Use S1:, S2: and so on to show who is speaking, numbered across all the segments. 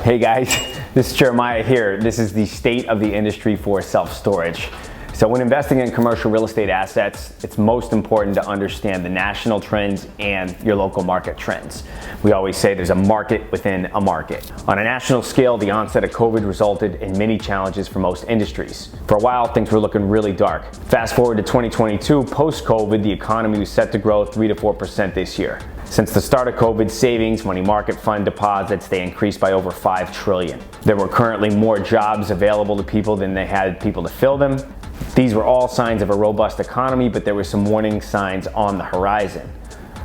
S1: Hey guys, this is Jeremiah here. This is the state of the industry for self-storage. So when investing in commercial real estate assets, it's most important to understand the national trends and your local market trends. We always say there's a market within a market. On a national scale, the onset of COVID resulted in many challenges for most industries. For a while, things were looking really dark. Fast forward to 2022, post-COVID, the economy was set to grow 3 to 4% this year. Since the start of COVID, savings, money market fund deposits, they increased by over $5 trillion. There were currently more jobs available to people than they had people to fill them. These were all signs of a robust economy, but there were some warning signs on the horizon.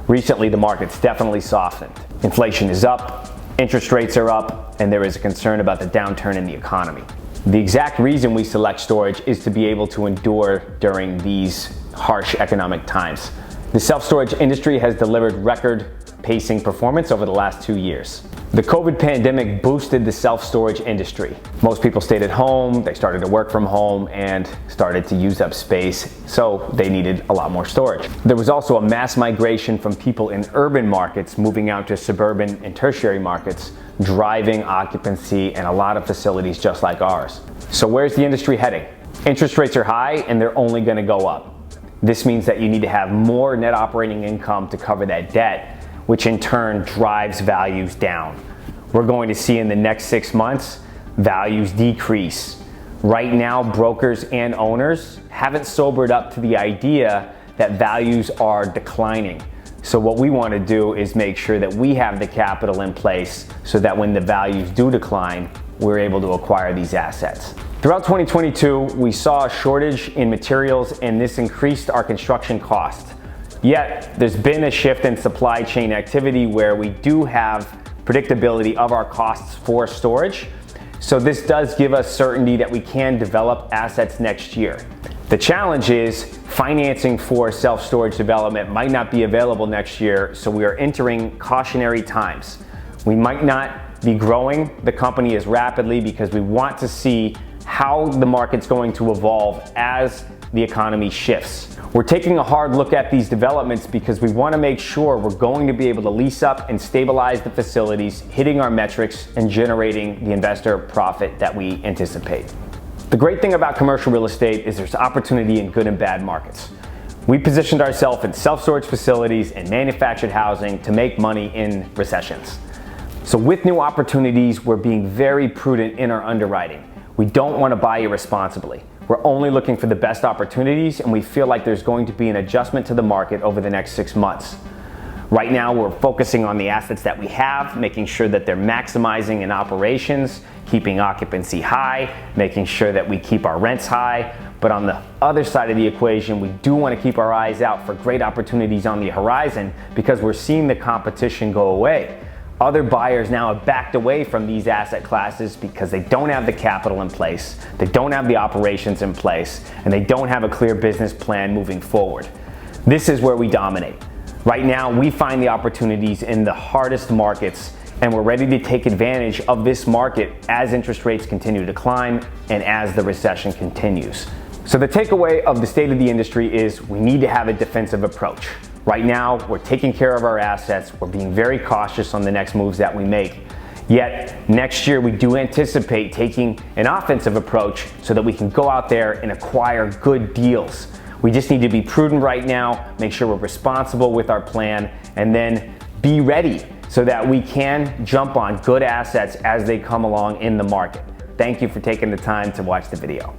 S1: Recently, the market's definitely softened. Inflation is up, interest rates are up, and there is a concern about the downturn in the economy. The exact reason we select storage is to be able to endure during these harsh economic times. The self-storage industry has delivered record-pacing performance over the last 2 years. The COVID pandemic boosted the self-storage industry. Most people stayed at home, they started to work from home, and started to use up space, so they needed a lot more storage. There was also a mass migration from people in urban markets moving out to suburban and tertiary markets, driving occupancy and a lot of facilities just like ours. So where's the industry heading? Interest rates are high and they're only going to go up. This means that you need to have more net operating income to cover that debt, which in turn drives values down. We're going to see in the next 6 months, values decrease. Right now, brokers and owners haven't sobered up to the idea that values are declining. So what we want to do is make sure that we have the capital in place so that when the values do decline, we're able to acquire these assets. Throughout 2022, we saw a shortage in materials and this increased our construction costs. Yet, there's been a shift in supply chain activity where we do have predictability of our costs for storage. So this does give us certainty that we can develop assets next year. The challenge is financing for self-storage development might not be available next year, so we are entering cautionary times. We might not be growing the company as rapidly because we want to see how the market's going to evolve as the economy shifts. We're taking a hard look at these developments because we want to make sure we're going to be able to lease up and stabilize the facilities, hitting our metrics and generating the investor profit that we anticipate. The great thing about commercial real estate is there's opportunity in good and bad markets. We positioned ourselves in self-storage facilities and manufactured housing to make money in recessions. So with new opportunities, we're being very prudent in our underwriting. We don't want to buy irresponsibly. We're only looking for the best opportunities, and we feel like there's going to be an adjustment to the market over the next 6 months. Right now, we're focusing on the assets that we have, making sure that they're maximizing in operations, keeping occupancy high, making sure that we keep our rents high. But on the other side of the equation, we do want to keep our eyes out for great opportunities on the horizon because we're seeing the competition go away. Other buyers now have backed away from these asset classes because they don't have the capital in place, they don't have the operations in place, and they don't have a clear business plan moving forward. This is where we dominate. Right now, we find the opportunities in the hardest markets, and we're ready to take advantage of this market as interest rates continue to climb and as the recession continues. So the takeaway of the state of the industry is we need to have a defensive approach. Right now, we're taking care of our assets. We're being very cautious on the next moves that we make. Yet, next year, we do anticipate taking an offensive approach so that we can go out there and acquire good deals. We just need to be prudent right now, make sure we're responsible with our plan, and then be ready so that we can jump on good assets as they come along in the market. Thank you for taking the time to watch the video.